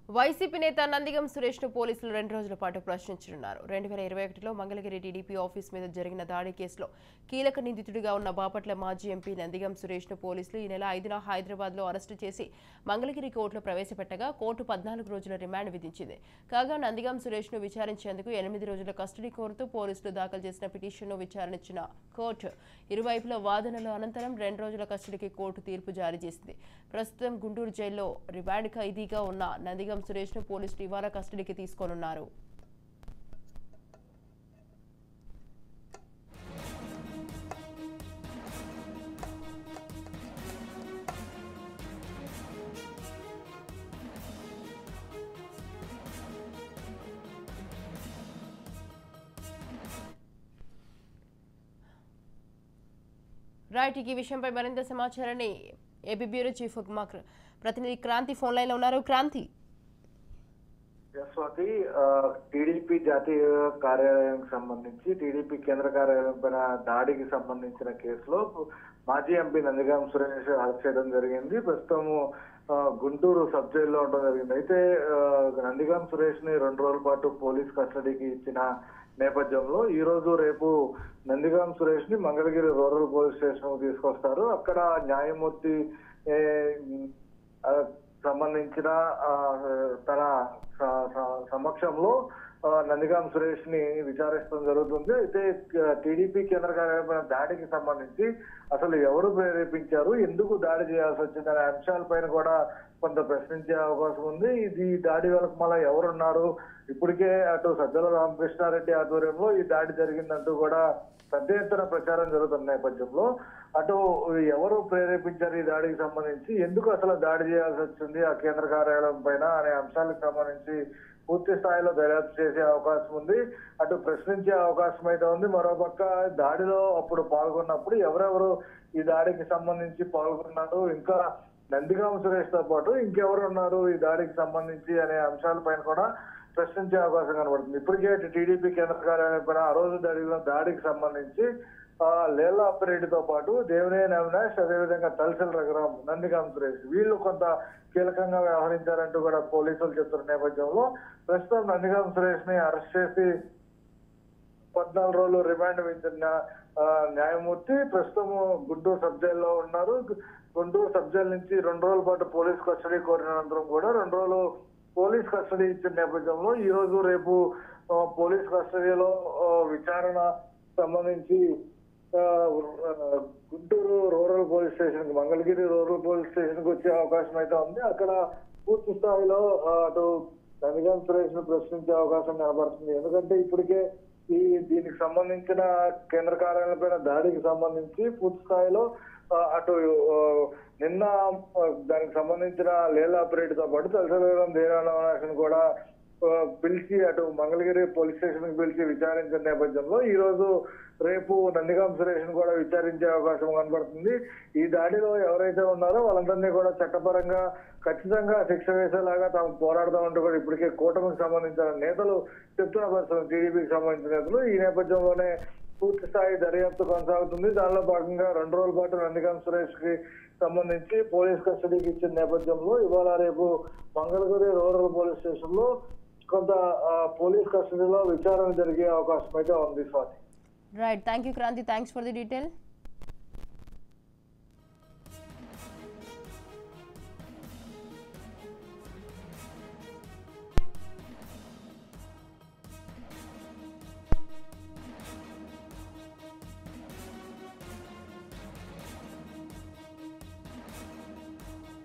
YCP నేత నందిగం సురేష్ ను పోలీసులు 2 రోజుల పాటు ప్రశ్నించనున్నారు. 2021లో మంగళగిరి టీడీపీ ఆఫీస్ మీద జరిగిన దాడి కేసులో కీలక నిందితుడిగా ఉన్న బాపట్ల మాజీ ఎంపీ నందిగం సురేష్ ను పోలీసులు ఈ నెల 5న హైదరాబాద్ లో అరెస్టు చేసి మంగళగిరి కోర్టులో ప్రవేశపెట్టగా కోర్టు 14 రోజుల రిమాండ్ విధించింది. కాగా నందిగం సురేష్ ను విచారించేందుకు 8 రోజుల కస్టడీ కోరుతూ పోలీసులు దాఖలు చేసిన పిటిషన్ను విచారించిన కోర్టు ఇరువైపుల వాదనల అనంతరం 2 రోజుల కస్టడీకి కోర్టు తీర్పు జారీ చేసింది. ప్రస్తుతం గుంటూరు జైల్లో రిమాండ్ ఖైదీగా ఉన్న నందిగం సురేష్ ను పోలీసులు ఇవాళ కస్టడీకి తీసుకోనున్నారు. రైట్, ఈ విషయంపై మరింత సమాచారాన్ని ఏపీ బ్యూరో చీఫ్ ప్రతినిధి క్రాంతి ఫోన్ లైన్ లో ఉన్నారు. క్రాంతి, స్వాతి, టీడీపీ జాతీయ కార్యాలయానికి సంబంధించి టీడీపీ కేంద్ర కార్యాలయం పైన దాడికి సంబంధించిన కేసులో మాజీ ఎంపీ నందిగం సురేష్ అరెస్ట్ చేయడం జరిగింది. ప్రస్తుతం గుంటూరు సబ్ జైల్లో ఉండడం జరిగింది. అయితే నందిగం సురేష్ ని 2 రోజుల పాటు పోలీస్ కస్టడీకి ఇచ్చిన నేపథ్యంలో ఈ రోజు రేపు నందిగం సురేష్ ని మంగళగిరి రూరల్ పోలీస్ స్టేషన్ తీసుకొస్తారు. అక్కడ న్యాయమూర్తి సంబంధించిన తన సమక్షంలో నందిగం సురేష్ ని విచారించడం జరుగుతుంది. అయితే టీడీపీ కేంద్ర కార్యాలయమైన దాడికి సంబంధించి అసలు ఎవరు ప్రేరేపించారు, ఎందుకు దాడి చేయాల్సి వచ్చింది అనే అంశాలపైన కూడా కొంత ప్రశ్నించే అవకాశం ఉంది. ఈ దాడి వెనక మళ్ళీ ఎవరున్నారు, ఇప్పటికే అటు సజ్జల రామకృష్ణారెడ్డి ఆధ్వర్యంలో ఈ దాడి జరిగిందంటూ కూడా పెద్ద ఎత్తున ప్రచారం జరుగుతున్న నేపథ్యంలో అటు ఎవరు ప్రేరేపించారు ఈ దాడికి సంబంధించి, ఎందుకు అసలు దాడి చేయాల్సి వచ్చింది ఆ కేంద్ర కార్యాలయం పైన అనే అంశాలకు సంబంధించి పూర్తి స్థాయిలో దర్యాప్తు చేసే అవకాశం ఉంది. అటు ప్రశ్నించే అవకాశం అయితే ఉంది. మరోపక్క దాడిలో అప్పుడు పాల్గొన్నప్పుడు ఎవరెవరు ఈ దాడికి సంబంధించి పాల్గొన్నారు, ఇంకా నందిగం సురేష్ తో పాటు ఇంకెవరు ఉన్నారు ఈ దాడికి సంబంధించి అనే అంశాలపైన కూడా ప్రశ్నించే అవకాశం కనబడుతుంది. ఇప్పటికే టీడీపీ కేంద్ర కార్యాలయం పైన ఆ రోజు జరిగిన దాడికి సంబంధించి లేలా అప్పిరెడ్డితో పాటు దేవినేని అవినాష్, అదేవిధంగా తలసిల రఘురాం, నందిగం సురేష్ వీళ్ళు కొంత కీలకంగా వ్యవహరించారంటూ కూడా పోలీసులు చెప్తున్న నేపథ్యంలో ప్రస్తుతం నందిగం సురేష్ ని అరెస్ట్ చేసి 14 రోజులు రిమాండ్ విధించిన న్యాయమూర్తి ప్రస్తుతం గుంటూరు సబ్ జైల్లో ఉన్నారు. గుంటూరు సబ్ జైలు నుంచి 2 రోజుల పాటు పోలీస్ కస్టడీ కోరిన అనంతరం కూడా 2 రోజులు పోలీస్ కస్టడీ ఇచ్చిన నేపథ్యంలో ఈ రోజు రేపు పోలీస్ కస్టడీలో విచారణ సంబంధించి గుంటూరు రూరల్ పోలీస్ స్టేషన్ కి, మంగళగిరి రూరల్ పోలీస్ స్టేషన్ కి వచ్చే అవకాశం అయితే ఉంది. అక్కడ పూర్తి స్థాయిలో అటు నందిగం సురేష్ ను ప్రశ్నించే అవకాశం కనబడుతుంది. ఎందుకంటే ఇప్పటికే దీనికి సంబంధించిన కేంద్ర కార్యాలయం పైన దాడికి సంబంధించి పూర్తి స్థాయిలో అటు నిన్న దానికి సంబంధించిన లేలా అప్పిరెడ్డితో పాటు తలసలగరం దేవాలయాన్ని కూడా పిలిచి అటు మంగళగిరి పోలీస్ స్టేషన్ కి పిలిచి విచారించిన నేపథ్యంలో ఈ రోజు రేపు నందిగం సురేష్ కూడా విచారించే అవకాశం కనబడుతుంది. ఈ దాడిలో ఎవరైతే ఉన్నారో వాళ్ళందరినీ కూడా చట్టపరంగా ఖచ్చితంగా శిక్ష వేసేలాగా తాము పోరాడదామంటూ కూడా ఇప్పటికే కూటమికి సంబంధించిన నేతలు చెప్తున్న పరిస్థితులు, టీడీపీకి సంబంధించిన నేతలు. ఈ నేపథ్యంలోనే పూర్తి స్థాయి దర్యాప్తు కొనసాగుతుంది. దానిలో భాగంగా 2 రోజుల పాటు నందిగం సురేష్ కి సంబంధించి పోలీస్ కస్టడీకి ఇచ్చిన నేపథ్యంలో ఇవాళ రేపు మంగళగిరి రూరల్ పోలీస్ స్టేషన్ లో కొంత పోలీస్ కస్టడీలో విచారణ జరిగే అవకాశం అయితే ఉంది. Swathi, right, thank you Kranthi, thanks for the detail.